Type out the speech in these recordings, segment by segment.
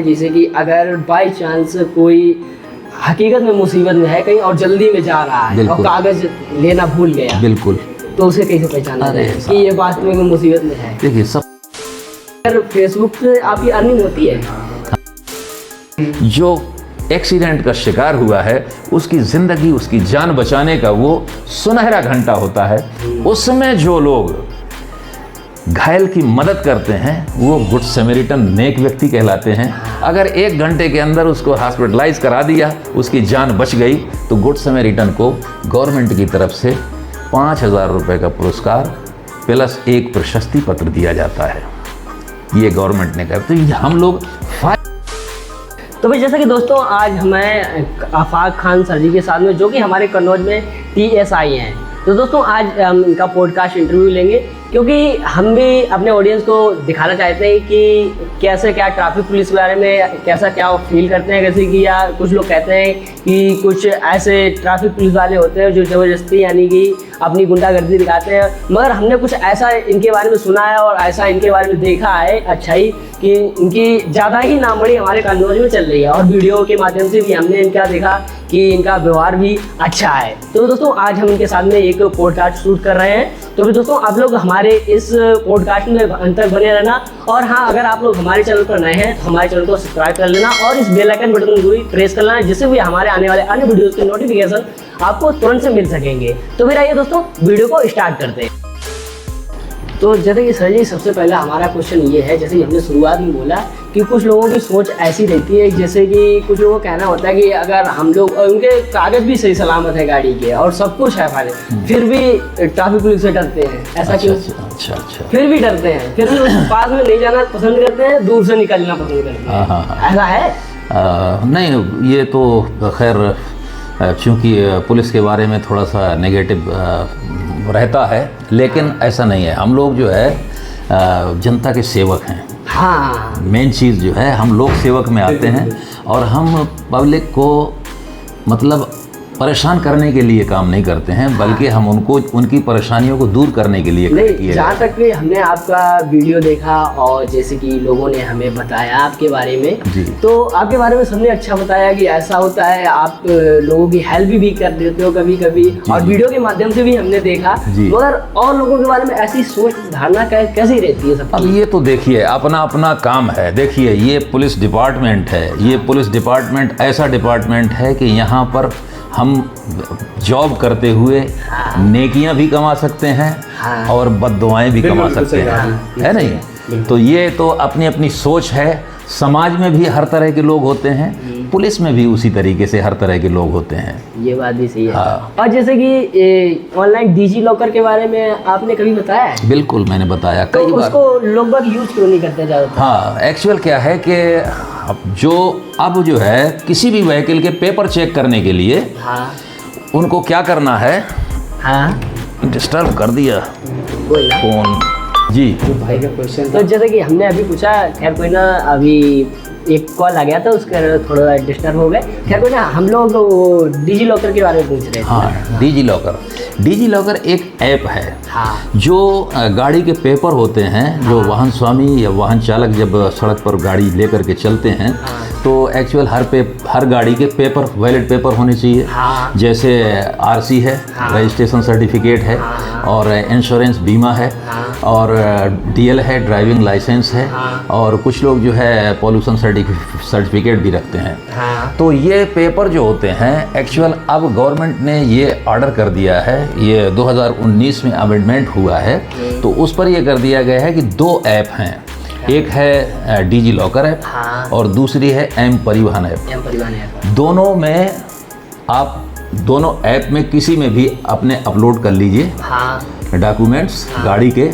जैसे कि अगर बाई चांस कोई हकीकत में मुसीबत में है कहीं और जल्दी में जा रहा है और कागज लेना भूल गया, बिल्कुल, तो उसे कैसे पहचाना जाए कि ये बात में मुसीबत में है? देखिए सब फेसबुक से आपकी अर्निंग होती है? जो एक्सीडेंट का शिकार हुआ है उसकी ज़िंदगी, उसकी जान बचाने का वो सुनहरा घंटा होता है। उस समय जो लोग घायल की मदद करते हैं वो गुड समैरिटन, नेक व्यक्ति कहलाते हैं। अगर 1 घंटे के अंदर उसको हॉस्पिटलाइज करा दिया, उसकी जान बच गई, तो गुड समैरिटन को गवर्नमेंट की तरफ से 5,000 रुपये का पुरस्कार प्लस 1 प्रशस्ति पत्र दिया जाता है। ये गवर्नमेंट ने कहा। तो हम लोग तो भाई जैसा कि दोस्तों आज हमें आफाक खान सर जी के साथ में, जो कि हमारे कन्नौज में PSI हैं, तो दोस्तों आज हम इनका पॉडकास्ट इंटरव्यू लेंगे क्योंकि हम भी अपने ऑडियंस को दिखाना चाहते हैं कि कैसे क्या ट्रैफिक पुलिस के बारे में कैसा क्या वो फील करते हैं। जैसे कि या कुछ लोग कहते हैं कि कुछ ऐसे ट्रैफिक पुलिस वाले होते हैं जो ज़बरदस्ती यानी कि अपनी गुंडागर्दी दिखाते हैं, मगर हमने कुछ ऐसा इनके बारे में सुना है और ऐसा इनके बारे में देखा है अच्छाई कि इनकी ज़्यादा ही नामबड़ी हमारे कन्नौज में चल रही है और वीडियो के माध्यम से भी हमने इनका देखा कि इनका व्यवहार भी अच्छा है। तो दोस्तों आज हम इनके साथ में एक पॉडकास्ट शूट कर रहे हैं। तो फिर दोस्तों आप लोग हमारे इस पॉडकास्ट में अंत तक बने रहना, और हाँ अगर आप लोग हमारे चैनल पर नए हैं तो हमारे चैनल को सब्सक्राइब कर लेना और इस बेल आइकन बटन को जरूर प्रेस कर लेना, जिससे भी हमारे आने वाले अन्य वीडियोस के नोटिफिकेशन आपको तुरंत से मिल सकेंगे। तो फिर आइए दोस्तों वीडियो को स्टार्ट करते हैं। तो जैसे कि सर जी सबसे पहला हमारा क्वेश्चन ये है, जैसे कि हमने शुरुआत में बोला कि कुछ लोगों की सोच ऐसी रहती है, जैसे कि कुछ लोगों का कहना होता है कि अगर हम लोग और उनके कागज भी सही सलामत है गाड़ी के और सब कुछ है फाइल, फिर भी ट्रैफिक पुलिस से डरते हैं। ऐसा क्यों? अच्छा, फिर भी डरते हैं, फिर भी उस पास में नहीं जाना पसंद करते हैं, दूर से निकलना पसंद करते हैं। ऐसा है? नहीं, ये तो खैर चूँकि पुलिस के बारे में थोड़ा सा नेगेटिव रहता है, लेकिन ऐसा नहीं है। हम लोग जो है जनता के सेवक हैं। हाँ, मेन चीज़ जो है हम लोग सेवक में आते हैं और हम पब्लिक को मतलब परेशान करने के लिए काम नहीं करते हैं, बल्कि हम उनको उनकी परेशानियों को दूर करने के लिए नहीं। जहाँ तक कि हमने आपका वीडियो देखा और जैसे कि लोगों ने हमें बताया आपके बारे में, तो आपके बारे में सबने अच्छा बताया कि ऐसा होता है, आप लोगों की हेल्प भी कर देते हो कभी कभी, और वीडियो के माध्यम से भी हमने देखा। मगर और लोगों के बारे में ऐसी सोच धारणा कैसी रहती है सब? अब ये तो देखिए अपना अपना काम है। देखिए ये पुलिस डिपार्टमेंट है, ये पुलिस डिपार्टमेंट ऐसा डिपार्टमेंट है कि यहाँ पर हम जॉब करते हुए नेकियां भी कमा सकते हैं और बद्दुआएं भी कमा सकते हैं, है नहीं? तो ये तो अपनी अपनी सोच है। समाज में भी हर तरह के लोग होते हैं, पुलिस में भी उसी तरीके से हर तरह के लोग होते हैं। ये बात भी सही है। और जैसे कि ऑनलाइन डिजी लॉकर के बारे में आपने कभी बताया? बिल्कुल, मैंने बताया कई बार। उसको लोग बाग यूज क्यों नहीं करते ज़्यादा? हाँ, एक्चुअल क्या है कि अब जो है किसी भी व्हीकल के पेपर चेक करने के लिए उनको क्या करना है? डिस्टर्ब कर दिया फोन जी। भाई का क्वेश्चन तो जैसे कि हमने अभी पूछा, खैर कोई ना, अभी एक कॉल आ गया था उसका थोड़ा डिस्टर्ब हो गए। खैर कोई ना, हम लोग डिजी लॉकर के बारे में पूछ रहे थे। हाँ, डिजी लॉकर एक ऐप है। जो गाड़ी के पेपर होते हैं, जो वाहन स्वामी या वाहन चालक जब सड़क पर गाड़ी लेकर के चलते हैं, तो एक्चुअल हर गाड़ी के पेपर वैलिड पेपर होने चाहिए। जैसे RC है, रजिस्ट्रेशन सर्टिफिकेट है, और इंश्योरेंस बीमा है, और DL है, ड्राइविंग लाइसेंस है, और कुछ लोग जो है पॉल्यूशन सर्टिफिकेट भी रखते हैं। तो ये पेपर जो होते हैं एक्चुअल अब गवर्नमेंट ने ये ऑर्डर कर दिया है, ये 2019 में अमेंडमेंट हुआ है, तो उस पर ये कर दिया गया है कि 2 ऐप हैं। एक है डिजी लॉकर ऐप और दूसरी है M परिवहन ऐप। दोनों में आप दोनों ऐप में किसी में भी अपने अपलोड कर लीजिए डॉक्यूमेंट्स गाड़ी के।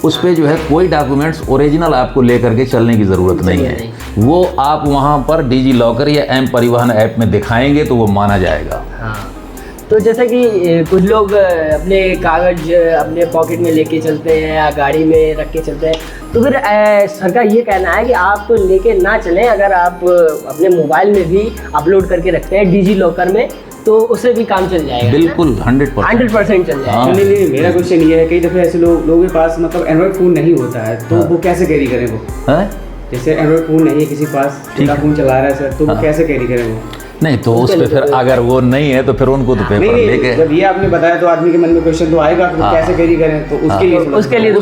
उस पे जो है कोई डॉक्यूमेंट्स ओरिजिनल आपको लेकर के चलने की ज़रूरत नहीं है। वो आप वहाँ पर डिजी लॉकर या M परिवहन ऐप में दिखाएंगे तो वो माना जाएगा। तो जैसे कि कुछ लोग अपने कागज अपने पॉकेट में लेके चलते हैं या गाड़ी में रख के चलते हैं, तो फिर सर का ये कहना है कि आप तो लेके ना चलें, अगर आप अपने मोबाइल में भी अपलोड करके रखते हैं डिजी लॉकर में, तो उससे भी काम चल जाएगा। बिल्कुल 100% चल जाएगा। नहीं, मेरा क्वेश्चन ये है, कई दफ़े ऐसे लोगों के पास मतलब एंड्रॉइड फ़ोन नहीं होता है, तो वो कैसे कैरी करें? वो जैसे एंड्रॉइड फ़ोन नहीं है किसी पास, छोटा फ़ोन चला रहा है सर, तो वो कैसे कैरी करें वो? नहीं तो उस पे फिर अगर वो नहीं है तो फिर उनको तो पेपर नहीं, लेके जब ये आपने बताया तो आदमी के मन में क्वेश्चन तो आएगा कि वो कैसे कैरी करें, तो उसके लिए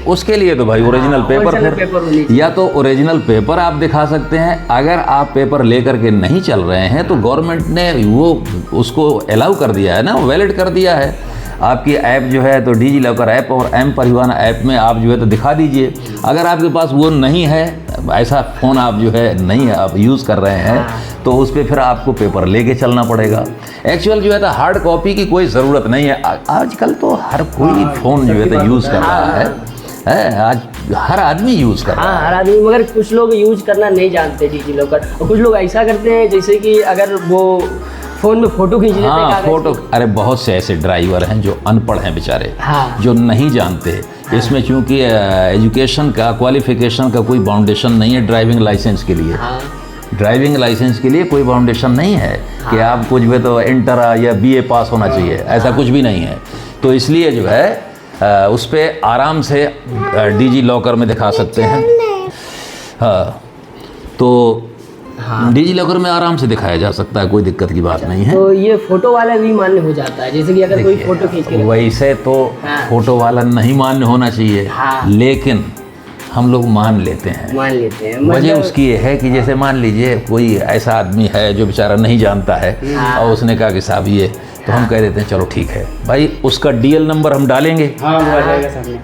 उसके लिए तो भाई ओरिजिनल पेपर फिर या तो ओरिजिनल पेपर आप दिखा सकते हैं। अगर आप पेपर लेकर के नहीं चल रहे हैं तो गवर्नमेंट ने वो उसको अलाउ कर दिया है ना, वैलिड कर दिया है। आपकी ऐप जो है तो डिजी लॉकर ऐप और एम परिवहन ऐप में आप जो है तो दिखा दीजिए। अगर आपके पास वो नहीं है, ऐसा फ़ोन आप जो है नहीं है आप यूज़ कर रहे हैं, तो उस पर फिर आपको पेपर लेके चलना पड़ेगा। एक्चुअल जो है तो हार्ड कॉपी की कोई ज़रूरत नहीं है। आजकल तो हर कोई फ़ोन जो है तो यूज़ कर रहा है, आज हर आदमी यूज़ कर रहा है। हर आदमी, मगर कुछ लोग यूज करना नहीं जानते डिजी लॉकर, और कुछ लोग ऐसा करते हैं जैसे कि अगर वो फ़ोन में फ़ोटो खींच लेते हैं। हाँ, फोटो, अरे बहुत से ऐसे ड्राइवर हैं जो अनपढ़ हैं बेचारे, जो नहीं जानते। इसमें चूंकि एजुकेशन का, क्वालिफिकेशन का कोई बाउंडेशन नहीं है ड्राइविंग लाइसेंस के लिए। ड्राइविंग लाइसेंस के लिए कोई बाउंडेशन नहीं है कि आप कुछ भी तो इंटर या बीए पास होना चाहिए, ऐसा कुछ भी नहीं है। तो इसलिए जो है उस पर आराम से डिजी लॉकर में दिखा सकते हैं। हाँ, तो डिजी लॉकर में आराम से दिखाया जा सकता है, कोई दिक्कत की बात नहीं है। तो ये फोटो वाला भी मान्य हो जाता है, जैसे कि अगर कोई फोटो खींच के वैसे तो फोटो वाला नहीं मान्य होना चाहिए, लेकिन हम लोग मान लेते हैं। वजह उसकी ये है कि जैसे मान लीजिए कोई ऐसा आदमी है जो बेचारा नहीं जानता है और उसने कहा कि साहब ये, तो हम कह देते हैं चलो ठीक है भाई, उसका डीएल नंबर हम डालेंगे।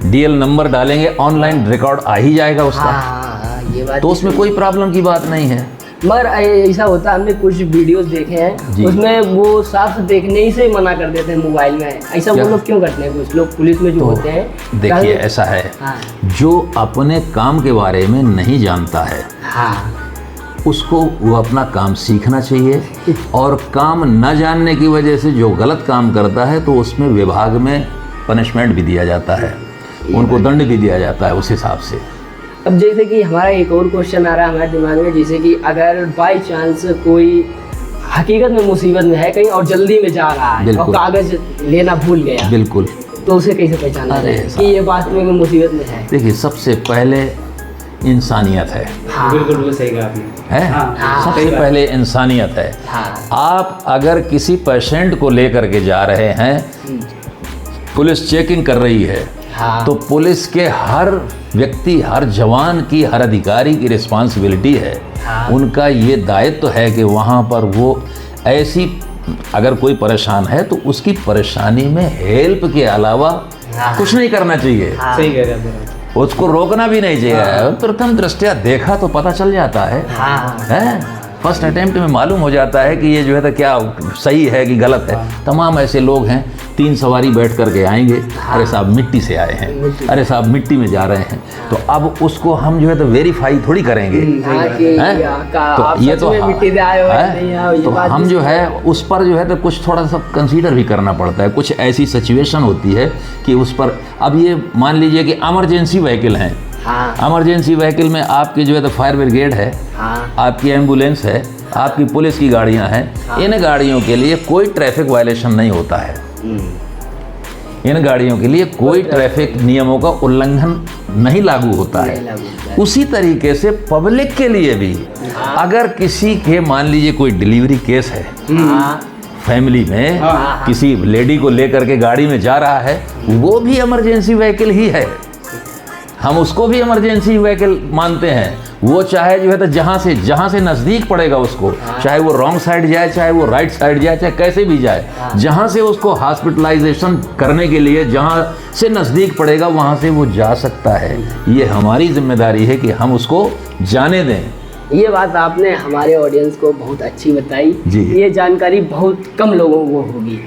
डीएल नंबर डालेंगे, ऑनलाइन रिकॉर्ड आ ही जाएगा उसका, तो उसमें कोई प्रॉब्लम की बात नहीं है। मगर ऐसा होता है, हमने कुछ वीडियोस देखे हैं उसमें वो साफ देखने ही से मना कर देते हैं मोबाइल में। ऐसा वो लोग क्यों करते हैं? कुछ लोग पुलिस में जो होते हैं, देखिए ऐसा है, जो अपने काम के बारे में नहीं जानता है, उसको वो अपना काम सीखना चाहिए, और काम न जानने की वजह से जो गलत काम करता है तो उसमें विभाग में पनिशमेंट भी दिया जाता है, उनको दंड भी दिया जाता है उस हिसाब से। अब जैसे कि हमारा एक और क्वेश्चन आ रहा है हमारे दिमाग में, जैसे कि अगर बाई चांस कोई हकीकत में मुसीबत में है कहीं और जल्दी में जा रहा है और कागज लेना भूल गया, बिल्कुल, तो उसे कैसे पहचाना जाए कि ये वास्तव में मुसीबत में है? देखिए सबसे पहले इंसानियत है। बिल्कुल सही कहा आपने, है सबसे पहले इंसानियत है। आप अगर किसी पेशेंट को लेकर के जा रहे हैं, पुलिस चेकिंग कर रही है, तो पुलिस के हर व्यक्ति, हर जवान की, हर अधिकारी की रिस्पांसिबिलिटी है, उनका ये दायित्व है कि वहाँ पर वो ऐसी, अगर कोई परेशान है तो उसकी परेशानी में हेल्प के अलावा कुछ नहीं करना चाहिए। सही कह रहे हैं, उसको रोकना भी नहीं चाहिए। प्रथम दृष्टया देखा तो पता चल जाता है, फर्स्ट अटेम्प्ट में मालूम हो जाता है कि ये जो है तो क्या सही है कि गलत है। तमाम ऐसे लोग हैं, 3 सवारी बैठ करके आएंगे, अरे साहब मिट्टी से आए हैं, अरे साहब मिट्टी में जा रहे हैं, तो अब उसको हम जो है तो वेरीफाई थोड़ी करेंगे, तो ये तो हम जो है उस पर जो है तो कुछ थोड़ा सा कंसीडर भी करना पड़ता है। कुछ ऐसी सिचुएशन होती है कि उस पर, अब ये मान लीजिए कि इमरजेंसी व्हीकल हैं, इमरजेंसी व्हीकल में आपकी जो है तो फायर ब्रिगेड है, आपकी एम्बुलेंस है, आपकी पुलिस की गाड़ियां हैं, इन गाड़ियों के लिए कोई ट्रैफिक वायलेशन नहीं होता है। इन गाड़ियों के लिए कोई ट्रैफिक नियमों का उल्लंघन नहीं लागू होता है। उसी तरीके से पब्लिक के लिए भी, अगर किसी के मान लीजिए कोई डिलीवरी केस है, फैमिली में किसी लेडी को लेकर के गाड़ी में जा रहा है, वो भी इमरजेंसी व्हीकल ही है, हम उसको भी इमरजेंसी व्हीकल मानते हैं। वो चाहे जो है तो जहाँ से नज़दीक पड़ेगा उसको, चाहे वो रॉन्ग साइड जाए, चाहे वो राइट साइड जाए, चाहे कैसे भी जाए, जहाँ से उसको हॉस्पिटलाइजेशन करने के लिए जहाँ से नज़दीक पड़ेगा वहाँ से वो जा सकता है। ये हमारी जिम्मेदारी है कि हम उसको जाने दें। ये बात आपने हमारे ऑडियंस को बहुत अच्छी बताई जी। ये जानकारी बहुत कम लोगों को होगी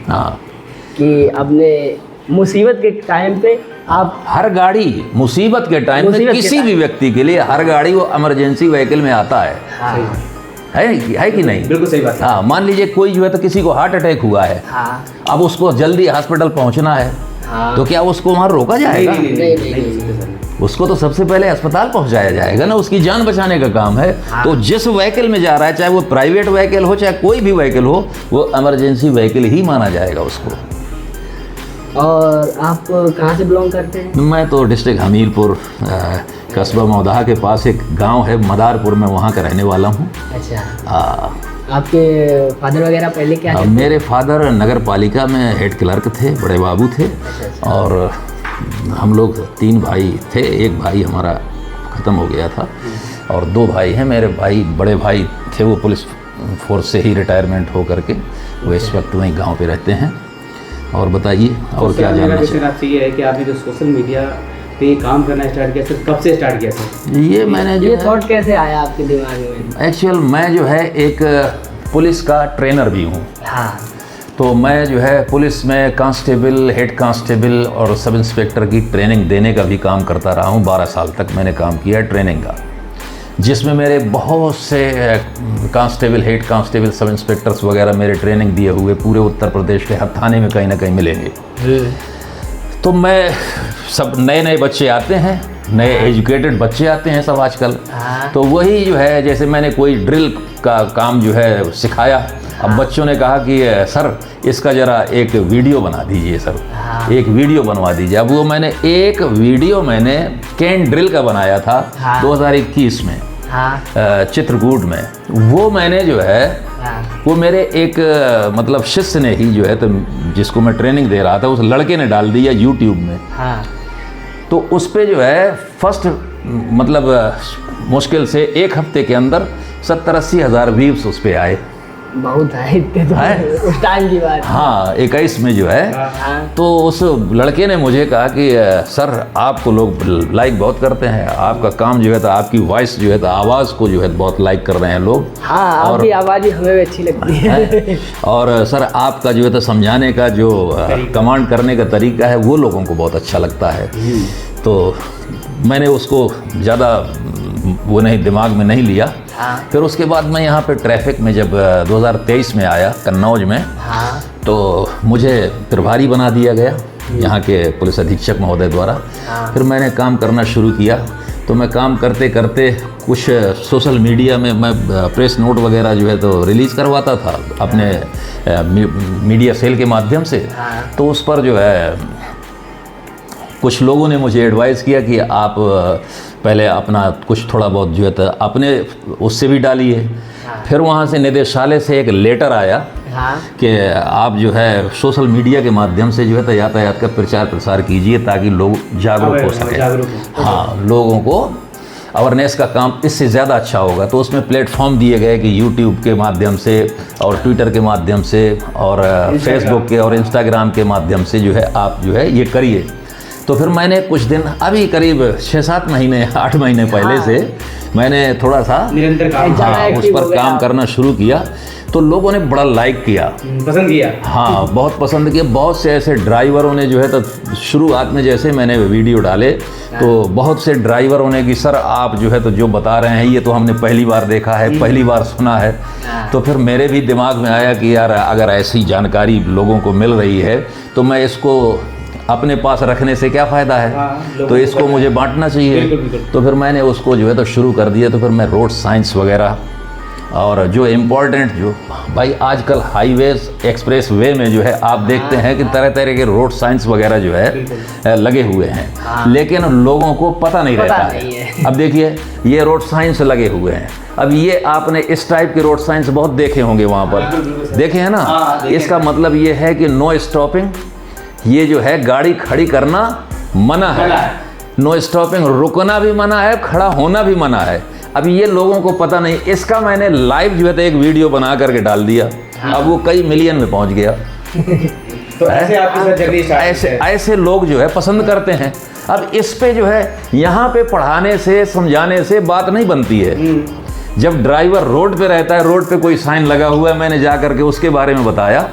कि अपने मुसीबत के टाइम पे आप, हर गाड़ी मुसीबत के टाइम में किसी भी व्यक्ति के लिए हर गाड़ी वो इमरजेंसी व्हीकल में आता है। है कि नहीं? बिल्कुल सही बात। हाँ, मान लीजिए कोई जो है तो किसी को हार्ट अटैक हुआ है, अब उसको जल्दी हॉस्पिटल पहुंचना है, तो क्या उसको वहां रोका जाएगा? नहीं। उसको तो सबसे पहले अस्पताल पहुंचाया जाएगा ना, उसकी जान बचाने का काम है। तो जिस व्हीकल में जा रहा है, चाहे वो प्राइवेट व्हीकल हो चाहे कोई भी व्हीकल हो, वो इमरजेंसी व्हीकल ही माना जाएगा उसको। और आप कहाँ से बिलोंग करते हैं? मैं तो डिस्ट्रिक्ट हमीरपुर कस्बा मौदाह के पास एक गांव है मदारपुर में, वहाँ का रहने वाला हूँ। अच्छा, आपके फादर वगैरह पहले क्या थे? मेरे फादर नगर पालिका में हेड क्लर्क थे, बड़े बाबू थे। और हम लोग 3 भाई थे, एक भाई हमारा ख़त्म हो गया था और 2 भाई हैं। मेरे भाई, बड़े भाई थे, वो पुलिस फोर्स से ही रिटायरमेंट हो करके वो इस वक्त वहीं गांव पे रहते हैं। और बताइए और क्या जानना चाहिए? आपसे ये है कि आपने जो सोशल मीडिया पे काम करना स्टार्ट किया सर, कब से स्टार्ट किया सर? ये मैंने जो थॉट कैसे आया आपके दिमाग में? एक्चुअल मैं जो है एक पुलिस का ट्रेनर भी हूँ। हाँ, तो मैं जो है पुलिस में कांस्टेबल, हेड कांस्टेबल और सब इंस्पेक्टर की ट्रेनिंग देने का भी काम करता रहा हूँ। 12 साल तक मैंने काम किया है ट्रेनिंग का, जिसमें मेरे बहुत से कांस्टेबल, हेड कांस्टेबल, सब इंस्पेक्टर्स वगैरह मेरे ट्रेनिंग दिए हुए पूरे उत्तर प्रदेश के हर थाने में कहीं ना कहीं मिलेंगे। तो मैं, सब नए नए बच्चे आते हैं, नए एजुकेटेड बच्चे आते हैं सब आजकल। तो वही जो है, जैसे मैंने कोई ड्रिल का काम जो है सिखाया, अब बच्चों ने कहा कि सर इसका ज़रा एक वीडियो बना दीजिए सर, एक वीडियो बनवा दीजिए। अब वो मैंने एक वीडियो कैन ड्रिल का बनाया था 2021 में चित्रकूट में। वो मैंने जो है वो मेरे एक मतलब शिष्य ने ही जो है, तो जिसको मैं ट्रेनिंग दे रहा था, उस लड़के ने डाल दिया यूट्यूब में। तो उस पे जो है फर्स्ट मतलब मुश्किल से 1 हफ्ते के अंदर 70-80 हज़ार व्यूज़ उस पे आए। बहुत है इतने तो उस टाइम की बात। हाँ, 21 में जो है। तो उस लड़के ने मुझे कहा कि सर आपको लोग लाइक बहुत करते हैं, आपका काम जो है, तो आपकी वॉइस जो है, तो आवाज़ को जो है बहुत लाइक कर रहे हैं लोग। हाँ, आपकी आवाज़ ही हमें भी अच्छी लगती है। और सर आपका जो है तो समझाने का जो कमांड करने का तरीका है, वो लोगों को बहुत अच्छा लगता है। तो मैंने उसको ज़्यादा वो नहीं, दिमाग में नहीं लिया। फिर उसके बाद मैं यहाँ पे ट्रैफिक में जब 2023 में आया कन्नौज में, तो मुझे प्रभारी बना दिया गया यहाँ के पुलिस अधीक्षक महोदय द्वारा। फिर मैंने काम करना शुरू किया। तो मैं काम करते करते कुछ सोशल मीडिया में मैं प्रेस नोट वगैरह जो है तो रिलीज़ करवाता था अपने मीडिया सेल के माध्यम से। तो उस पर जो है कुछ लोगों ने मुझे एडवाइस किया कि आप पहले अपना कुछ थोड़ा बहुत जो है तो अपने उससे भी डालिए। फिर वहाँ से निदेशालय से एक लेटर आया कि आप जो है सोशल मीडिया के माध्यम से जो है तो यातायात का प्रचार प्रसार कीजिए ताकि लोग जागरूक हो सकें। हाँ, लोगों को अवेयरनेस का काम इससे ज़्यादा अच्छा होगा। तो उसमें प्लेटफॉर्म दिए गए कि यूट्यूब के माध्यम से और ट्विटर के माध्यम से और फेसबुक के और इंस्टाग्राम के माध्यम से जो है आप जो है ये करिए। तो फिर मैंने कुछ दिन, अभी करीब 6-7 महीने 8 महीने पहले से मैंने थोड़ा सा निरंतर काम उस पर काम करना शुरू किया। तो लोगों ने बड़ा लाइक किया, पसंद किया। हाँ, बहुत पसंद किया। बहुत से ऐसे ड्राइवरों ने जो है तो शुरुआत में जैसे मैंने वीडियो डाले तो बहुत से ड्राइवरों ने कि सर आप जो है तो जो बता रहे हैं ये तो हमने पहली बार देखा है, पहली बार सुना है। तो फिर मेरे भी दिमाग में आया कि यार अगर ऐसी जानकारी लोगों को मिल रही है तो मैं इसको अपने पास रखने से क्या फ़ायदा है, तो इसको मुझे बांटना चाहिए। तो फिर मैंने उसको जो है तो शुरू कर दिया। तो फिर मैं रोड साइंस वगैरह और जो इम्पोर्टेंट जो भाई आजकल हाईवेज एक्सप्रेस वे में जो है आप देखते हैं कि तरह तरह के रोड साइंस वगैरह जो है लगे हुए हैं, लेकिन लोगों को पता नहीं रहता है। अब देखिए ये रोड साइंस लगे हुए हैं। अब ये आपने इस टाइप के रोड साइंस बहुत देखे होंगे वहाँ पर, देखे हैं ना। इसका मतलब ये है कि नो स्टॉपिंग, ये जो है गाड़ी खड़ी करना मना है। नो स्टॉपिंग, रुकना भी मना है, खड़ा होना भी मना है। अब ये लोगों को पता नहीं। इसका मैंने लाइव जो है तो एक वीडियो बना करके डाल दिया। अब वो कई मिलियन में पहुंच गया। तो ऐसे आपके साथ जर्नी स्टार्ट ऐसे लोग जो है पसंद करते हैं। अब इस पे जो है यहाँ पे पढ़ाने से समझाने से बात नहीं बनती है। जब ड्राइवर रोड पे रहता है, रोड पे कोई साइन लगा हुआ है, मैंने जा करके उसके बारे में बताया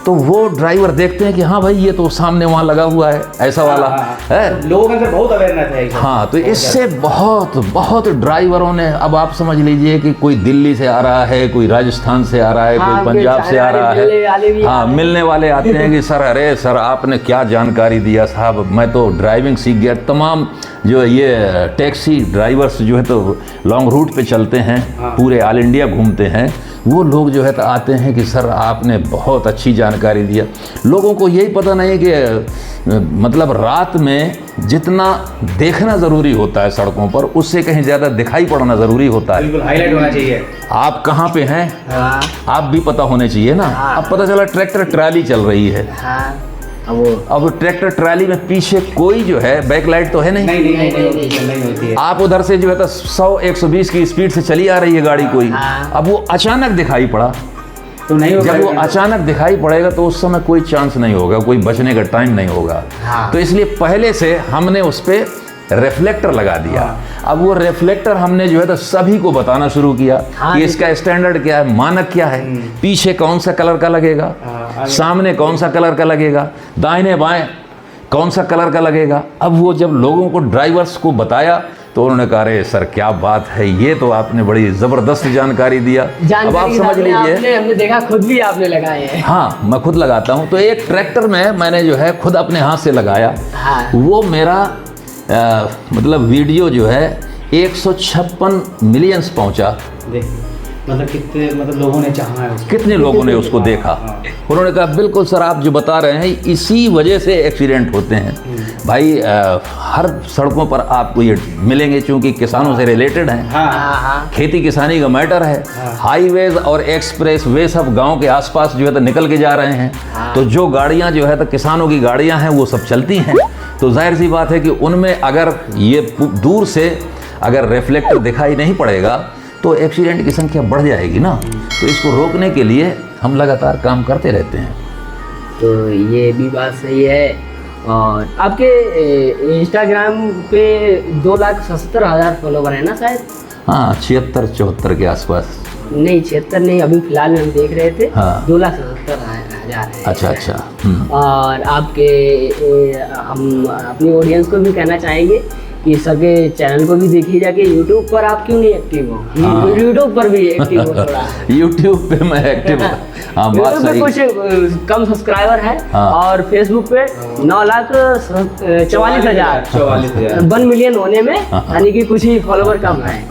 तो वो ड्राइवर देखते हैं कि हाँ भाई ये तो सामने वहाँ लगा हुआ है, ऐसा वाला है। लोगों के अंदर बहुत अवेयरनेस है। हाँ, तो इससे बहुत ड्राइवरों ने, अब आप समझ लीजिए कि कोई दिल्ली से आ रहा है, कोई राजस्थान से आ रहा है, कोई पंजाब से आ रहा है। हाँ, मिलने वाले आते हैं कि सर अरे सर आपने क्या जानकारी दिया साहब, मैं तो ड्राइविंग सीख गया। तमाम जो ये टैक्सी ड्राइवर्स जो है तो लॉन्ग रूट पे चलते हैं, पूरे ऑल इंडिया घूमते हैं, वो लोग जो है तो आते हैं कि सर आपने बहुत अच्छी जानकारी दिया। लोगों को यही पता नहीं कि मतलब रात में जितना देखना ज़रूरी होता है सड़कों पर, उससे कहीं ज़्यादा दिखाई पड़ना ज़रूरी होता है। बिल्कुल हाईलाइट होना चाहिए। आप कहाँ पे हैं हाँ आप भी पता होने चाहिए ना। अब पता चला ट्रैक्टर ट्राली चल रही है, हाँ अब ट्रैक्टर ट्राली में पीछे कोई जो है बैकलाइट तो है नहीं, नहीं होती है। आप उधर से जो है तो 100-120 की स्पीड से चली आ रही है गाड़ी कोई, अब वो अचानक दिखाई पड़ा, तो नहीं होगा। जब वो अचानक दिखाई पड़ेगा तो उस समय कोई चांस नहीं होगा, कोई बचने का टाइम नहीं होगा। तो इसलिए पहले से हमने उस पर रिफ्लेक्टर लगा दिया। अब वो रिफ्लेक्टर हमने जो है तो सभी को बताना शुरू किया कि इसका स्टैंडर्ड क्या है, मानक क्या है, पीछे कौन सा कलर का लगेगा, सामने कौन सा कलर का लगेगा, दाहिने बाएं कौन सा कलर का लगेगा। अब वो जब लोगों को, ड्राइवर्स को बताया तो उन्होंने कहा अरे सर क्या बात है, ये तो आपने बड़ी ज़बरदस्त जानकारी दिया। अब आप समझ लीजिए, हमने देखा खुद भी आपने लगाए हैं। हाँ मैं खुद लगाता हूँ। तो एक ट्रैक्टर में मैंने जो है खुद अपने हाथ से लगाया। वो मेरा मतलब वीडियो जो है 156 मिलियंस पहुंचा। मतलब कितने, मतलब लोगों ने चाहा है उसको, कितने लोगों ने उसको देखा। उन्होंने कहा बिल्कुल सर आप जो बता रहे हैं इसी वजह से एक्सीडेंट होते हैं। भाई हर सड़कों पर आपको ये मिलेंगे क्योंकि किसानों से रिलेटेड हैं। खेती किसानी का मैटर है। हाईवेज और एक्सप्रेस वे सब गांव के आसपास जो है तो निकल के जा रहे हैं, तो जो गाड़ियां जो है तो किसानों की गाड़ियां हैं वो सब चलती हैं। तो जाहिर सी बात है कि उनमें अगर ये दूर से अगर रिफ्लेक्टर दिखाई नहीं पड़ेगा तो एक्सीडेंट की संख्या बढ़ जाएगी ना। तो इसको रोकने के लिए हम लगातार काम करते रहते हैं। तो ये भी बात सही है। और आपके इंस्टाग्राम पे 2,77,000 फॉलोवर है ना शायद? हाँ 76-74 के आसपास। नहीं 76 नहीं, अभी फिलहाल में हम देख रहे थे। हाँ 2,77,000 है। अच्छा। और आपके हम अपनी ऑडियंस को भी कहना चाहेंगे कि सबके चैनल को भी देखिए जाके। यूट्यूब पर आप क्यों नहीं एक्टिव हो? यूट्यूब पर भी एक्टिव हो थोड़ा। यूट्यूब पे मैं एक्टिव हूँ। हाँ बात यूट्यूब पे सही। कुछ कम सब्सक्राइबर है। और फेसबुक पे 9,44,000 1 मिलियन होने में यानी कि कुछ ही फॉलोवर कम है।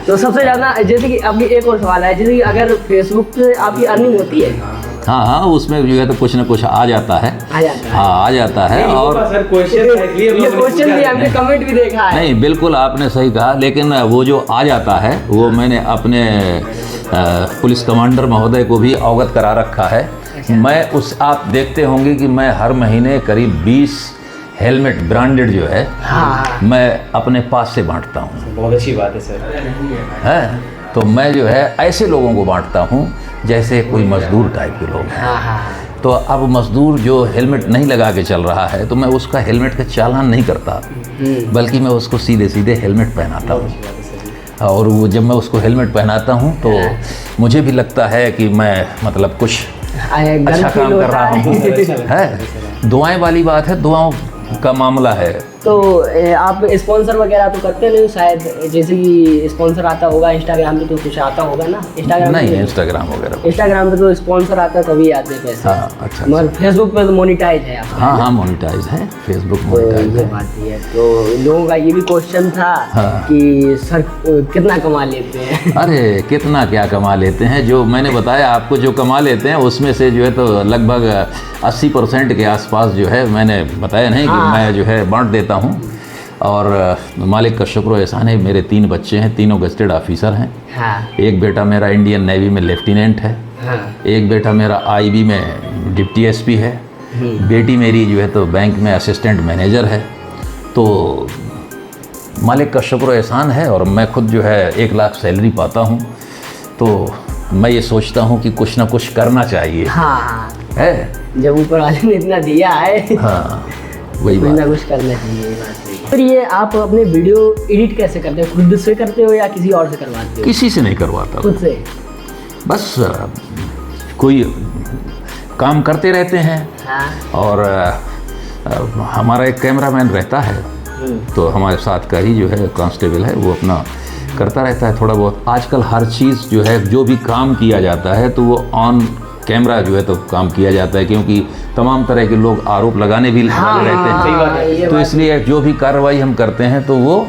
तो सबसे ज़्यादा, जैसे कि आपकी एक और सवाल है, जैसे कि अगर फेसबुक पे आपकी अर्निंग होती है? हाँ उसमें जो है तो कुछ ना कुछ आ जाता है। आ जाता है। और सर क्वेश्चन भी हमने कमेंट भी देखा है। नहीं बिल्कुल आपने सही कहा, लेकिन वो जो आ जाता है वो मैंने अपने पुलिस कमांडर महोदय को भी अवगत करा रखा है। मैं आप देखते होंगे कि मैं हर महीने करीब 20 हेलमेट ब्रांडेड जो है मैं अपने पास से बांटता हूँ। बहुत अच्छी बात है सर। है तो मैं जो है ऐसे लोगों को बांटता हूँ जैसे कोई मजदूर टाइप के लोग हैं। तो अब मजदूर जो हेलमेट नहीं लगा के चल रहा है तो मैं उसका हेलमेट का चालान नहीं करता, बल्कि मैं उसको सीधे सीधे हेलमेट पहनाता हूँ। और वो जब मैं उसको हेलमेट पहनाता हूँ तो मुझे भी लगता है कि मैं मतलब कुछ अच्छा काम कर रहा हूँ। है दुआएं वाली बात है, दुआओं का मामला है। तो आप स्पॉन्सर वगैरह तो करते नहीं शायद? जैसे कि स्पॉन्सर आता होगा इंस्टाग्राम पे तो कुछ आता होगा ना? इंस्टाग्राम नहीं, इंस्टाग्राम वगैरह इंस्टाग्राम पे तो स्पॉन्सर आता तभी आते पैसे। हाँ अच्छा। मगर फेसबुक पे तो मोनिटाइज है आप? हाँ मोनिटाइज है, फेसबुक मोनिटाइज है। बात ही है। तो लोगों का ये भी क्वेश्चन था कि सर कितना कमा लेते हैं? अरे कितना क्या कमा लेते हैं, जो मैंने बताया आपको जो कमा लेते हैं उसमें से जो है तो लगभग 80% के आसपास जो है मैंने बताया नहीं कि मैं जो है बांट देता हूँ। और मालिक का शुक्र एहसान है, मेरे 3 बच्चे हैं, तीनों गस्टेड ऑफिसर हैं। एक बेटा मेरा इंडियन नेवी में लेफ्टिनेंट है। एक बेटा मेरा आईबी में डिप्टी एसपी है। बेटी मेरी जो है तो बैंक में असिस्टेंट मैनेजर है। तो मालिक का शुक्र एहसान है। और मैं खुद जो है 1 लाख सैलरी पाता हूँ। तो मैं ये सोचता हूँ कि कुछ ना कुछ करना चाहिए। है जब ऊपर वाले ने इतना दिया है। हाँ वही कुछ ना कुछ करना चाहिए। फिर ये आप अपने वीडियो एडिट कैसे करते हो? खुद से करते हो या किसी और से करवाते हो? किसी से नहीं करवाता, खुद से। बस कोई काम करते रहते हैं। और हमारा एक कैमरामैन रहता है तो हमारे साथ का ही जो है कांस्टेबल है, वो अपना करता रहता है थोड़ा बहुत। आजकल हर चीज़ जो है, जो भी काम किया जाता है तो वो ऑन कैमरा जो है तो काम किया जाता है, क्योंकि तमाम तरह के लोग आरोप लगाने भी लगे रहते हैं। सही बात है। तो इसलिए जो भी कार्रवाई हम करते हैं तो वो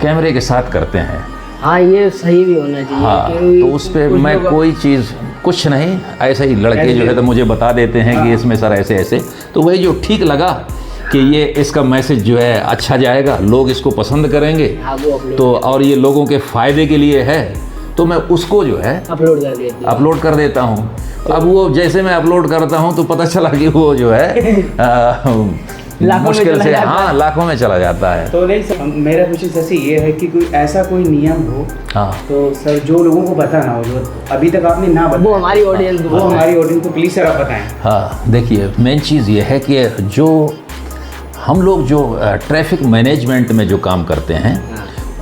कैमरे के साथ करते हैं। हाँ, ये सही भी होना चाहिए। हाँ, क्योंकि तो उस पर मैं कोई चीज़ कुछ नहीं, ऐसे ही लड़के जो है तो मुझे बता देते हैं कि इसमें सर ऐसे ऐसे, तो वही जो ठीक लगा कि ये इसका मैसेज जो है अच्छा जाएगा, लोग इसको पसंद करेंगे, हाँ, वो अपलोड तो और ये लोगों के फ़ायदे के लिए है, तो मैं उसको जो है अपलोड कर देती हूँ। अपलोड कर देता हूँ। अब वो जैसे मैं अपलोड करता हूँ तो पता चला कि वो जो है लाखों में मुश्किल चला से, जाता हाँ, लाखों में चला जाता है। तो नहीं सर, मेरा क्वेश्चन सर ये है कि कोई ऐसा कोई नियम हो, हाँ, तो सर जो लोगों को पता ना हो, जो अभी तक आपने ना वो बताया, हमारी ऑडियंस वो हमारी ऑडियंस को प्लीज़ सर आप बताएं। हाँ, देखिए मेन चीज़ ये है कि जो हम लोग जो ट्रैफिक मैनेजमेंट में जो काम करते हैं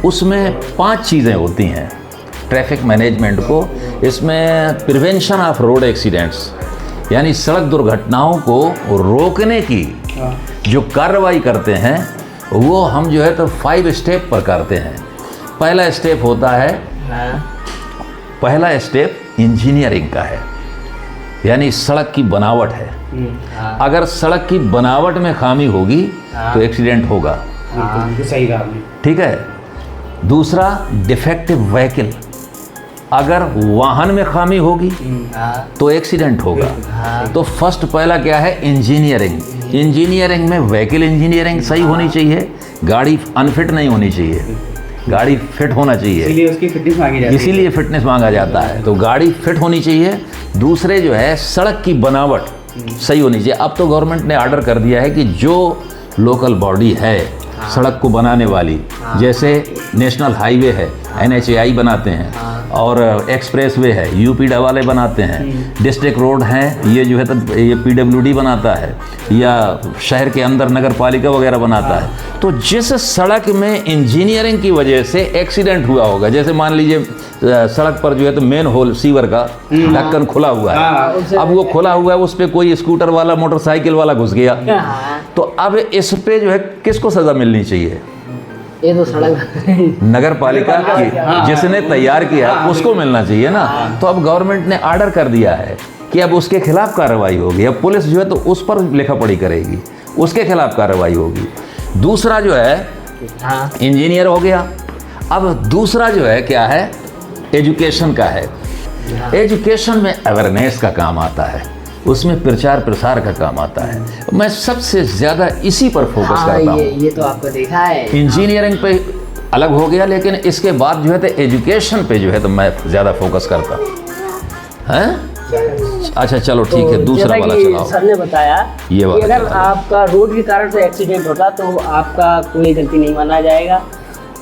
उसमें 5 चीज़ें होती हैं ट्रैफिक मैनेजमेंट को। इसमें प्रिवेंशन ऑफ रोड एक्सीडेंट्स, यानी सड़क दुर्घटनाओं को रोकने की हाँ, जो कार्रवाई करते हैं वो हम जो है तो 5 स्टेप पर करते हैं। पहला स्टेप होता है, पहला स्टेप इंजीनियरिंग का है, यानी सड़क की बनावट है। अगर सड़क की बनावट में खामी होगी तो एक्सीडेंट होगा। बिल्कुल सही कहा आपने। ठीक है। दूसरा, डिफेक्टिव व्हीकल, अगर वाहन में खामी होगी तो एक्सीडेंट होगा। तो फर्स्ट पहला क्या है, इंजीनियरिंग। इंजीनियरिंग में व्हीकल इंजीनियरिंग सही होनी चाहिए, गाड़ी अनफिट नहीं होनी चाहिए, गाड़ी फिट होना चाहिए, इसीलिए उसकी फिटनेस मांगी जाती है। इसीलिए फिटनेस मांगा जाता है। तो गाड़ी फिट होनी चाहिए। दूसरे जो है, सड़क की बनावट सही होनी चाहिए। अब तो गवर्नमेंट ने ऑर्डर कर दिया है कि जो लोकल बॉडी है सड़क को बनाने वाली, जैसे नेशनल हाईवे है NHAI बनाते हैं, और एक्सप्रेसवे है UP वाले बनाते हैं, डिस्ट्रिक्ट रोड हैं ये जो है तो ये PWD बनाता है, या शहर के अंदर नगर पालिका वगैरह बनाता है। तो जिस सड़क में इंजीनियरिंग की वजह से एक्सीडेंट हुआ होगा, जैसे मान लीजिए सड़क पर जो है तो मेन होल सीवर का ढक्कन खुला हुआ है, अब वो खुला हुआ है, उस पर कोई स्कूटर वाला मोटरसाइकिल वाला घुस गया, तो अब इस पे जो है किसको सज़ा मिलनी चाहिए? ये तो सड़क नगर पालिका की, जिसने तैयार किया उसको मिलना चाहिए ना। तो अब गवर्नमेंट ने ऑर्डर कर दिया है कि अब उसके खिलाफ कार्रवाई होगी। अब पुलिस जो है तो उस पर लिखा पढ़ी करेगी, उसके खिलाफ कार्रवाई होगी। दूसरा जो है इंजीनियर हो गया। अब दूसरा जो है क्या है, एजुकेशन का है। एजुकेशन में अवेयरनेस का काम आता है, उसमें प्रचार प्रसार का काम आता है। मैं सबसे ज़्यादा इसी पर फोकस करता हूँ। ये तो आपको देखा है। इंजीनियरिंग पे अलग हो गया, लेकिन इसके बाद जो है तो एजुकेशन पे जो है तो मैं ज़्यादा फोकस करता हूँ। हैं? अच्छा चलो ठीक है, दूसरा वाला चलाओ। सर ने बताया ये वाला कि अगर चलाओ। आपका रोड के कारण से एक्सीडेंट होता तो आपका कोई गलती नहीं माना जाएगा,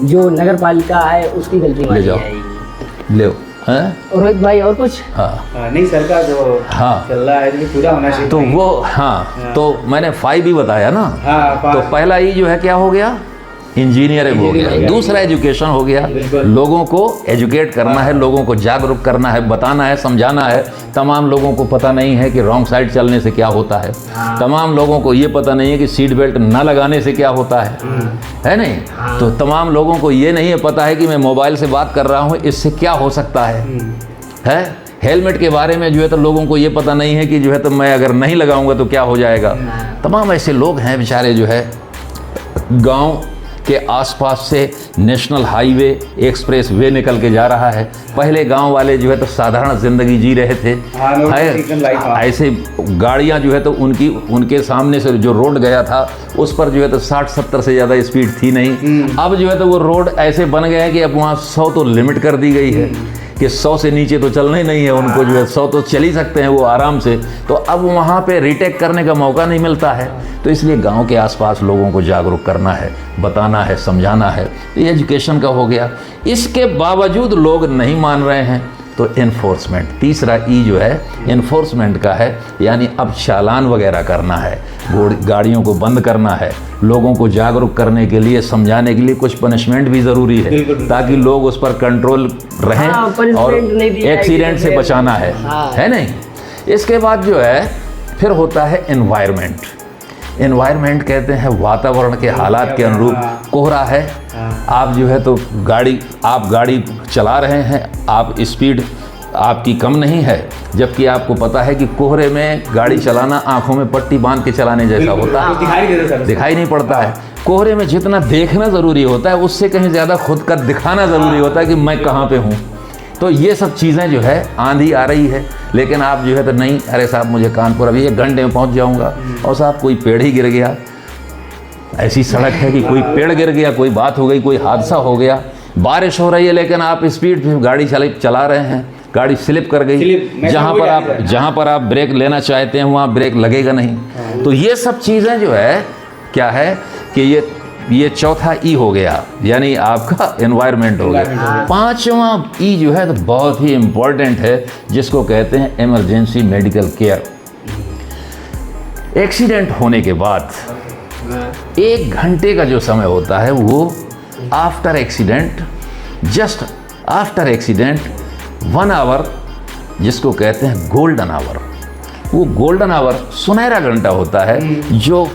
जो नगर पालिका है उसकी गलती ले मानी जाओ, जाएगी। ले हैं? और रोहित भाई और कुछ? हाँ, नहीं सर का जो हाँ। चल रहा है जो पूरा होना चाहिए। तो वो हाँ, तो मैंने 5 भी बताया ना। हाँ, तो पहला ही जो है क्या हो गया, इंजीनियरिंग हो गया। दूसरा एजुकेशन हो गया, लोगों को एजुकेट करना है, लोगों को जागरूक करना है, बताना है, समझाना है। तमाम लोगों को पता नहीं है कि रॉन्ग साइड चलने से क्या होता है, तमाम लोगों को ये पता नहीं है कि सीट बेल्ट ना लगाने से क्या होता है नहीं? तो तमाम लोगों को ये नहीं है पता है कि मैं मोबाइल से बात कर रहा हूँ, इससे क्या हो सकता है? हेलमेट के बारे में जो है तो लोगों को ये पता नहीं है कि जो है तो मैं अगर नहीं लगाऊंगा तो क्या हो जाएगा। तमाम ऐसे लोग हैं बेचारे जो है गांव के आसपास से नेशनल हाईवे एक्सप्रेस वे निकल के जा रहा है। पहले गांव वाले जो है तो साधारण ज़िंदगी जी रहे थे, ऐसे गाड़ियां जो है तो उनके सामने से जो रोड गया था उस पर जो है तो 60-70 से ज़्यादा स्पीड थी नहीं। अब जो है तो वो रोड ऐसे बन गए हैं कि अब वहाँ 100 तो लिमिट कर दी गई है कि 100 से नीचे तो चलना ही नहीं है उनको, जो है 100 तो चल ही सकते हैं वो आराम से। तो अब वहाँ पे रीटेक करने का मौका नहीं मिलता है। तो इसलिए गांव के आसपास लोगों को जागरूक करना है, बताना है, समझाना है। तो ये एजुकेशन का हो गया। इसके बावजूद लोग नहीं मान रहे हैं तो इन्फोर्समेंट, तीसरा ई जो है इन्फोर्समेंट का है, यानी अब चालान वगैरह करना है, गाड़ियों को बंद करना है, लोगों को जागरूक करने के लिए, समझाने के लिए कुछ पनिशमेंट भी ज़रूरी है ताकि लोग उस पर कंट्रोल रहें और एक्सीडेंट से बचाना है नहीं? इसके बाद जो है फिर होता है एनवायरनमेंट। एनवायरनमेंट कहते हैं वातावरण के हालात के अनुरूप। कोहरा है, आप जो है तो गाड़ी चला रहे हैं, आप स्पीड आपकी कम नहीं है, जबकि आपको पता है कि कोहरे में गाड़ी चलाना आंखों में पट्टी बांध के चलाने जैसा होता है, दिखाई नहीं पड़ता है। कोहरे में जितना देखना ज़रूरी होता है उससे कहीं ज़्यादा खुद का दिखाना ज़रूरी होता है कि मैं कहाँ पे हूँ। तो ये सब चीज़ें जो है, आंधी आ रही है लेकिन आप जो है तो नहीं, अरे साहब मुझे कानपुर अभी 1 घंटे में पहुँच जाऊँगा, और साहब कोई पेड़ ही गिर गया, ऐसी सड़क है कि कोई पेड़ गिर गया, कोई बात हो गई, कोई हादसा हो गया, बारिश हो रही है लेकिन आप स्पीड पे गाड़ी चला रहे हैं, गाड़ी स्लिप कर गई, जहाँ पर आप ब्रेक लेना चाहते हैं वहाँ ब्रेक लगेगा नहीं। तो ये सब चीज़ें जो है क्या है कि ये चौथा ई हो गया, यानी आपका एनवायरनमेंट हो गया। 5वां ई जो है तो बहुत ही इम्पोर्टेंट है, जिसको कहते हैं इमरजेंसी मेडिकल केयर। एक्सीडेंट होने के बाद 1 घंटे का जो समय होता है वो after accident, just after accident 1 hour, जिसको कहते हैं गोल्डन आवर। वो गोल्डन आवर सुनहरा घंटा होता है, जो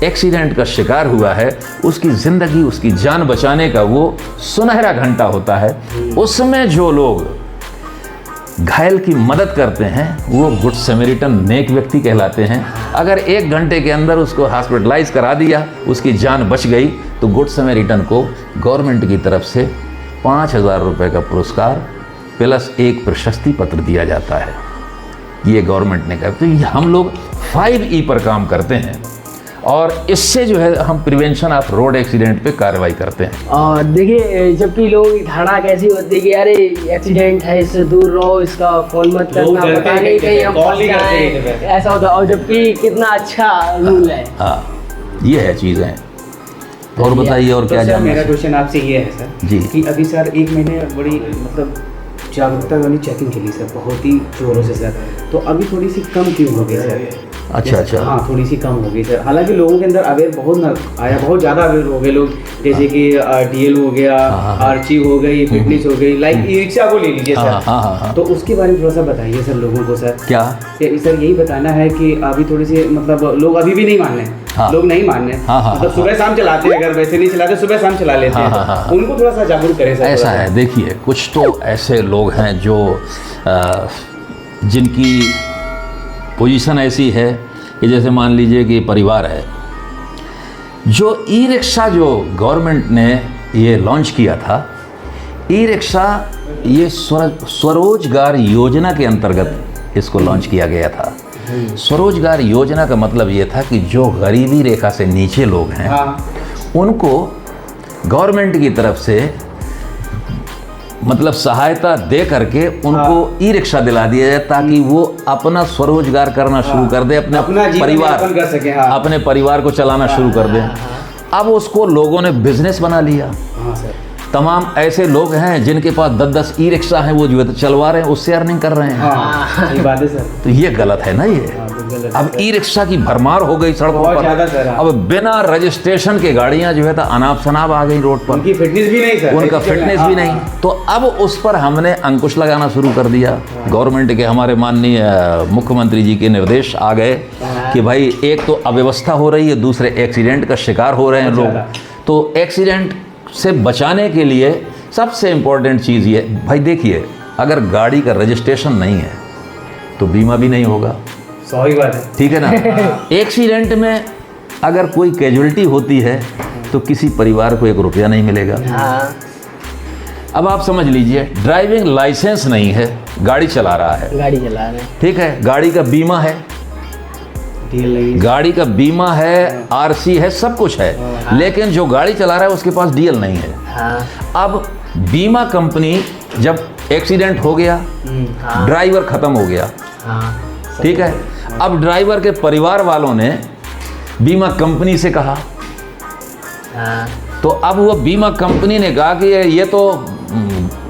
एक्सीडेंट का शिकार हुआ है उसकी ज़िंदगी, उसकी जान बचाने का वो सुनहरा घंटा होता है। उसमें जो लोग घायल की मदद करते हैं वो गुड समैरिटन, नेक व्यक्ति कहलाते हैं। अगर 1 घंटे के अंदर उसको हॉस्पिटलाइज करा दिया, उसकी जान बच गई, तो गुड समैरिटन को गवर्नमेंट की तरफ से 5,000 रुपये का पुरस्कार प्लस 1 प्रशस्ति पत्र दिया जाता है। ये गवर्नमेंट ने कहा। तो हम लोग 5E पर काम करते हैं और इससे जो है हम प्रिवेंशन ऑफ रोड एक्सीडेंट पे कार्रवाई करते हैं। और देखिए, जबकि लोग धारणा कैसी होती है कि अरे एक्सीडेंट है, इससे दूर रहो, इसका फोन मत करना, पता नहीं कहीं हम फंस जाएं, ऐसा होता है। और जबकि कितना अच्छा रूल है। हाँ, ये है चीज़ें। और बताइए और क्या जानना है? मेरा क्वेश्चन आपसे ये है सर जी कि अभी सर 1 महीने बड़ी मतलब जागरूकता वाली चेकिंग चली सर, बहुत ही जोरों से सर, तो अभी थोड़ी सी कम क्यों हो गई सर? अच्छा। हाँ, थोड़ी सी कम हो गई सर। हालांकि लोगों के अंदर अवेयर बहुत आया, बहुत ज़्यादा अवेयर हो गए लोग, जैसे कि DL हो गया, आर्ची हो गई, फिटनेस हो गई, लाइक ई रिक्शा को ले लीजिए सर। तो उसके बारे में थोड़ा सा बताइए सर लोगों को सर। क्या सर यही बताना है कि अभी थोड़ी सी मतलब लोग अभी भी नहीं मान रहे, लोग नहीं मान रहे, मतलब सुबह शाम चलाते हैं, अगर वैसे नहीं चलाते सुबह शाम चला लेते हैं, उनको थोड़ा सा जागरूक करें सर। ऐसा है, देखिए कुछ तो ऐसे लोग हैं जो जिनकी पोजीशन ऐसी है कि जैसे मान लीजिए कि परिवार है, जो ई रिक्शा जो गवर्नमेंट ने ये लॉन्च किया था, ई रिक्शा ये स्वरोजगार योजना के अंतर्गत इसको लॉन्च किया गया था। स्वरोजगार योजना का मतलब ये था कि जो गरीबी रेखा से नीचे लोग हैं, उनको गवर्नमेंट की तरफ से मतलब सहायता दे करके उनको ई रिक्शा दिला दिया जाए, ताकि वो अपना स्वरोजगार करना शुरू कर दे, अपने परिवार को चलाना शुरू कर दे। अब उसको लोगों ने बिजनेस बना लिया। तमाम ऐसे लोग हैं जिनके पास 10-10 ई रिक्शा हैं, वो जो है चलवा रहे हैं, उससे अर्निंग कर रहे हैं। सही बात है सर। तो ये गलत है ना। ये अब ई रिक्शा की भरमार हो गई सड़कों पर। अब बिना रजिस्ट्रेशन के गाड़ियां जो है तो अनाप शनाप आ गई रोड पर। उनकी फिटनेस भी नहीं सर, उनका फिटनेस भी नहीं। तो अब उस पर हमने अंकुश लगाना शुरू कर दिया। गवर्नमेंट के हमारे माननीय मुख्यमंत्री जी के निर्देश आ गए कि भाई एक तो अव्यवस्था हो रही है, दूसरे एक्सीडेंट का शिकार हो रहे हैं लोग। तो एक्सीडेंट से बचाने के लिए सबसे इम्पोर्टेंट चीज़ ये, भाई देखिए, अगर गाड़ी का रजिस्ट्रेशन नहीं है तो बीमा भी नहीं होगा। सही बात है, ठीक है ना। एक्सीडेंट में अगर कोई कैजुअलिटी होती है तो किसी परिवार को 1 रुपया नहीं मिलेगा। अब आप समझ लीजिए, ड्राइविंग लाइसेंस नहीं है, गाड़ी चला रहा है, ठीक है, गाड़ी का बीमा है, गाड़ी का बीमा है, RC है, सब कुछ है, लेकिन जो गाड़ी चला रहा है उसके पास DL नहीं है। अब बीमा कंपनी जब एक्सीडेंट हो गया, ड्राइवर खत्म हो गया, ठीक है, अब ड्राइवर के परिवार वालों ने बीमा कंपनी से कहा, तो अब वो बीमा कंपनी ने कहा कि ये तो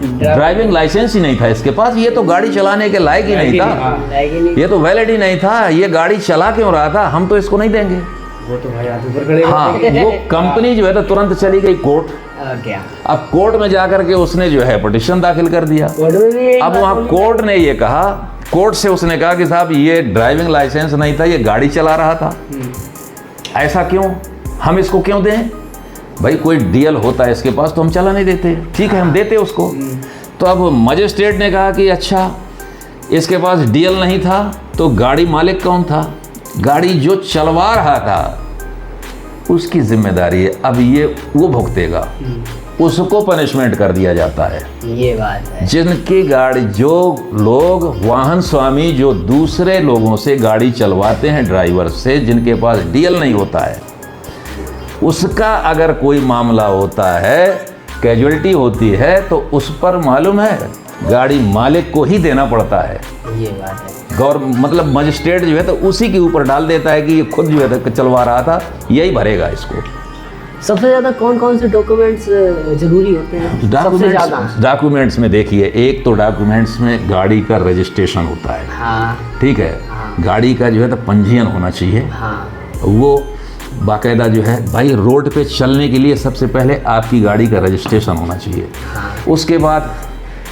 ड्राइविंग लाइसेंस ही नहीं था इसके पास, ये तो गाड़ी चलाने के लायक ही नहीं था, ये तो वैलिड ही नहीं था, ये गाड़ी चला क्यों रहा था, हम तो इसको नहीं देंगे। वो तो भाई हाथ ऊपर खड़े। हाँ, वो कंपनी जो है तो तुरंत चली गई कोर्ट। अब कोर्ट में जाकर के उसने जो है पिटीशन दाखिल कर दिया। अब वहाँ कोर्ट ने ये कहा, कोर्ट से उसने कहा कि साहब ये ड्राइविंग लाइसेंस नहीं था, ये गाड़ी चला रहा था, ऐसा क्यों, हम इसको क्यों दें? भाई कोई DL होता है इसके पास तो हम चला नहीं देते, ठीक है, हम देते उसको। तो अब मजिस्ट्रेट ने कहा कि अच्छा इसके पास डीएल नहीं था तो गाड़ी मालिक कौन था? गाड़ी जो चलवा रहा था उसकी जिम्मेदारी है, अब ये वो भुगतेगा, उसको पनिशमेंट कर दिया जाता है। ये बात है। जिनकी गाड़ी, जो लोग वाहन स्वामी जो दूसरे लोगों से गाड़ी चलवाते हैं, ड्राइवर से, जिनके पास डीएल नहीं होता है, उसका अगर कोई मामला होता है, कैजुअलिटी होती है, तो उस पर मालूम है गाड़ी मालिक को ही देना पड़ता है। ये बात है। मतलब मजिस्ट्रेट जो है तो उसी के ऊपर डाल देता है कि ये खुद जो है चलवा रहा था, यही भरेगा इसको। सबसे ज़्यादा कौन कौन से डॉक्यूमेंट्स जरूरी होते हैं? सबसे ज़्यादा डॉक्यूमेंट्स में देखिए, एक तो डॉक्यूमेंट्स में गाड़ी का रजिस्ट्रेशन होता है। हाँ। ठीक है। हाँ। गाड़ी का जो है तो पंजीयन होना चाहिए। हाँ। वो बाकायदा जो है भाई, रोड पे चलने के लिए सबसे पहले आपकी गाड़ी का रजिस्ट्रेशन होना चाहिए। हाँ। उसके बाद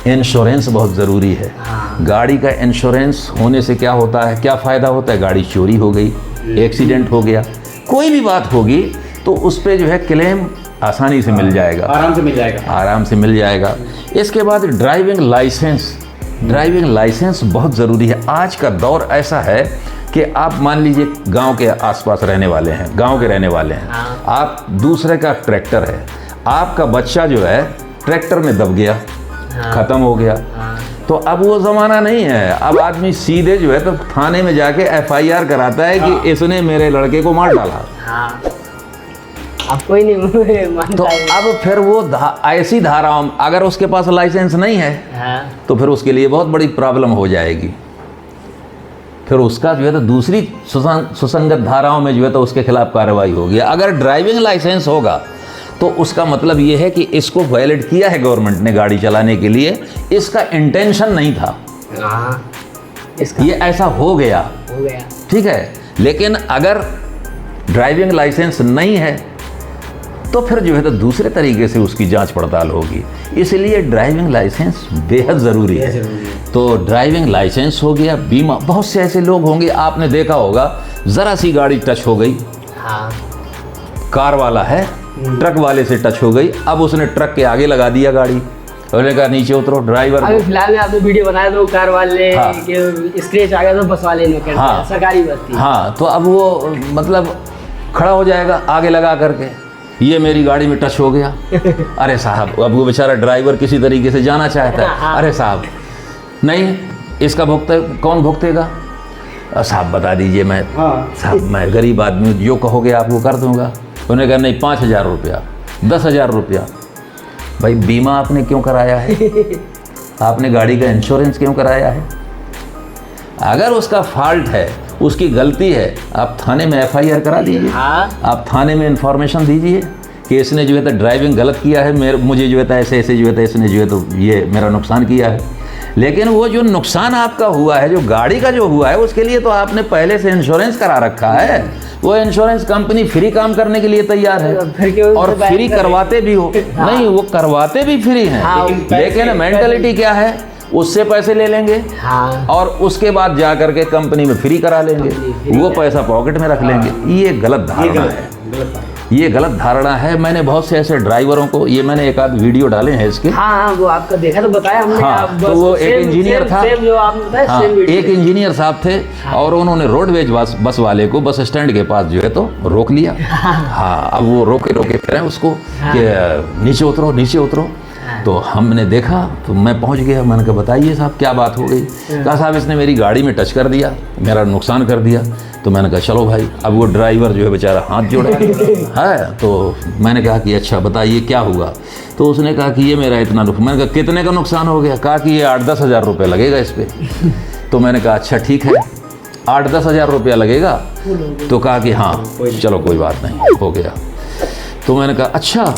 इंश्योरेंस बहुत ज़रूरी है। हाँ। गाड़ी का इंश्योरेंस होने से क्या होता है, क्या फ़ायदा होता है? गाड़ी चोरी हो गई, एक्सीडेंट हो गया, कोई भी बात होगी तो उस पर जो है क्लेम आसानी से मिल जाएगा, आराम से मिल जाएगा, आराम से मिल जाएगा। इसके बाद ड्राइविंग लाइसेंस, ड्राइविंग लाइसेंस बहुत ज़रूरी है। आज का दौर ऐसा है कि आप मान लीजिए गांव के आसपास रहने वाले हैं, गांव के रहने वाले हैं, आप दूसरे का ट्रैक्टर है, आपका बच्चा जो है ट्रैक्टर में दब गया, ख़त्म हो गया, तो अब वो ज़माना नहीं है। अब आदमी सीधे जो है तो थाने में जाके FIR कराता है कि इसने मेरे लड़के को मार डाला। हाँ। अब कोई नहीं मानता तो है। अब फिर वो ऐसी धाराओं, अगर उसके पास लाइसेंस नहीं है हाँ। तो फिर उसके लिए बहुत बड़ी प्रॉब्लम हो जाएगी। फिर उसका जो है तो दूसरी सुसंगत धाराओं में जो है तो उसके खिलाफ कार्रवाई होगी। अगर ड्राइविंग लाइसेंस होगा तो उसका मतलब ये है कि इसको वैलिड किया है गवर्नमेंट ने गाड़ी चलाने के लिए, इसका इंटेंशन नहीं था, हाँ। इसका ये ऐसा हो गया, ठीक है। लेकिन अगर ड्राइविंग लाइसेंस नहीं है तो फिर जो है तो दूसरे तरीके से उसकी जांच पड़ताल होगी। इसलिए ड्राइविंग लाइसेंस बेहद ज़रूरी है। तो ड्राइविंग लाइसेंस हो गया, बीमा। बहुत से ऐसे लोग होंगे, आपने देखा होगा, ज़रा सी गाड़ी टच हो गई, हाँ। कार वाला है, ट्रक वाले से टच हो गई, अब उसने ट्रक के आगे लगा दिया गाड़ी, उसने कहा नीचे उतरो। ड्राइवर अभी फिलहाल में आपने वीडियो बनाया तो कार वाले के स्क्रैच आ गया तो बस वाले ने कर दिया। हाँ। सरकारी बस थी। हाँ, तो अब वो मतलब खड़ा हो जाएगा आगे लगा करके, ये मेरी गाड़ी में टच हो गया। अरे साहब, अब वो बेचारा ड्राइवर किसी तरीके से जाना चाहता है, अरे साहब नहीं, इसका कौन भुगतेगा? साहब बता दीजिए, मैं साहब मैं गरीब आदमी हूँ, जो कहोगे आप वो कर दूंगा। उन्होंने कहा नहीं, 5,000 रुपया, 10,000 रुपया। भाई बीमा आपने क्यों कराया है? आपने गाड़ी का इंश्योरेंस क्यों कराया है? अगर उसका फॉल्ट है, उसकी गलती है, आप थाने में FIR करा दीजिए। हाँ। आप थाने में इंफॉर्मेशन दीजिए कि इसने जो है तो ड्राइविंग गलत किया है, मुझे जो है तो ऐसे ऐसे जो है तो इसने जो है तो ये मेरा नुकसान किया है। लेकिन वो जो नुकसान आपका हुआ है, जो गाड़ी का जो हुआ है, उसके लिए तो आपने पहले से इंश्योरेंस करा रखा है। वो इंश्योरेंस कंपनी फ्री काम करने के लिए तैयार है, और फ्री करवाते भी हो। नहीं, वो करवाते भी फ्री हैं। लेकिन मेंटालिटी क्या है, उससे पैसे ले लेंगे, हाँ। और उसके बाद जा करके कंपनी में फ्री करा लेंगे, वो पैसा पॉकेट में रख लेंगे। ये गलत धारणा है, ये गलत धारणा है। मैंने बहुत से ऐसे ड्राइवरों को, ये मैंने एक आध वीडियो डाले हैं इसके। हाँ, वो आपका देखा तो बताया हमने। हाँ, तो वो एक इंजीनियर था, जो आपने बताया, हाँ, एक इंजीनियर साहब थे, और उन्होंने रोडवेज बस वाले को बस स्टैंड के पास जो है तो रोक लिया। हाँ, अब वो रोके फिर उसको कि नीचे उतरो, नीचे उतरो। तो हमने देखा, तो मैं पहुंच गया, मैंने कहा बताइए साहब क्या बात हो गई? कहा साहब इसने मेरी गाड़ी में टच कर दिया, मेरा नुकसान कर दिया। तो मैंने कहा चलो भाई। अब वो ड्राइवर जो है बेचारा हाथ जोड़ा है। तो मैंने कहा कि अच्छा बताइए क्या हुआ? तो उसने कहा कि ये मेरा इतना नुकसान। मैंने कहा कितने का नुकसान हो गया? कहा कि ये 8-10 हज़ार रुपये लगेगा इस पर। तो मैंने कहा अच्छा ठीक है, 8-10 हज़ार रुपया लगेगा? तो कहा कि हाँ चलो कोई बात नहीं, हो गया। तो मैंने कहा अच्छा,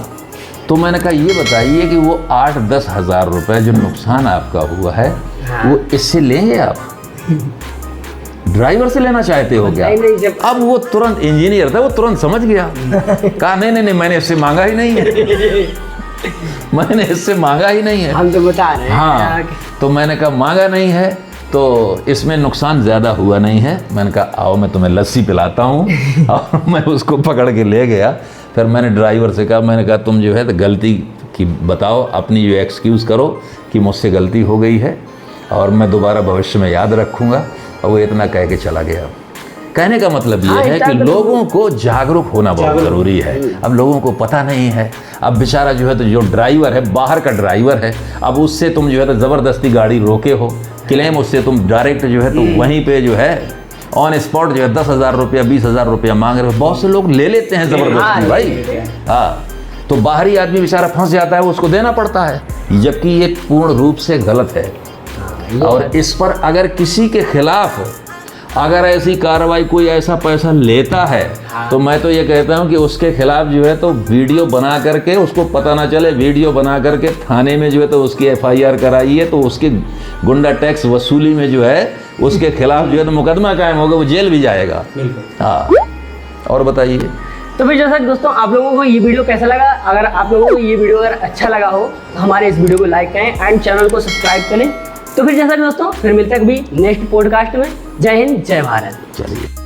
तो मैंने कहा ये बताइए कि वो 8-10 हज़ार रुपये जो नुकसान आपका हुआ है, वो इससे लेंगे आप? ड्राइवर से लेना चाहते हो क्या? अब वो तुरंत, इंजीनियर था, वो तुरंत समझ गया। कहा नहीं, मैंने इससे मांगा ही नहीं है। मैंने इससे मांगा ही नहीं है। हम तो बता रहे हैं। हाँ, तो मैंने कहा मांगा नहीं है तो इसमें नुकसान ज़्यादा हुआ नहीं है। मैंने कहा आओ मैं तुम्हें लस्सी पिलाता हूँ। और मैं उसको पकड़ के ले गया। फिर मैंने ड्राइवर से कहा, मैंने कहा तुम जो है तो गलती की बताओ, अपनी जो एक्सक्यूज़ करो कि मुझसे गलती हो गई है, और मैं दोबारा भविष्य में याद रखूँगा। और वो इतना कह के चला गया। कहने का मतलब ये है कि लोगों को जागरूक होना बहुत ज़रूरी है। अब लोगों को पता नहीं है। अब बेचारा जो है तो जो ड्राइवर है, बाहर का ड्राइवर है, अब उससे तुम जो है तो ज़बरदस्ती गाड़ी रोके हो, क्लेम उससे तुम डायरेक्ट जो है तो वहीं पे जो है ऑन स्पॉट जो है 10,000 रुपया 20,000 रुपया मांग रहे हो। बहुत से लोग ले लेते हैं ज़बरदस्ती भाई। हाँ, तो बाहरी आदमी बेचारा फंस जाता है, उसको देना पड़ता है, जबकि ये पूर्ण रूप से गलत है। और इस पर अगर किसी के खिलाफ अगर ऐसी कार्रवाई, कोई ऐसा पैसा लेता है, तो मैं तो ये कहता हूँ कि उसके खिलाफ जो है तो वीडियो बना करके, उसको पता ना चले, वीडियो बना करके थाने में जो है तो उसकी FIR कराइए, तो उसकी गुंडा टैक्स वसूली में जो है उसके खिलाफ जो है तो मुकदमा कायम होगा, वो जेल भी जाएगा। हाँ, और बताइए। तो फिर जैसा दोस्तों आप लोगों को ये वीडियो कैसा लगा? अगर आप लोगों को ये वीडियो अगर अच्छा लगा हो तो हमारे इस वीडियो को लाइक करें एंड चैनल को सब्सक्राइब करें। तो फिर जैसा दोस्तों फिर मिलते हैं कभी नेक्स्ट पॉडकास्ट में। जय हिंद, जय भारत। चलिए।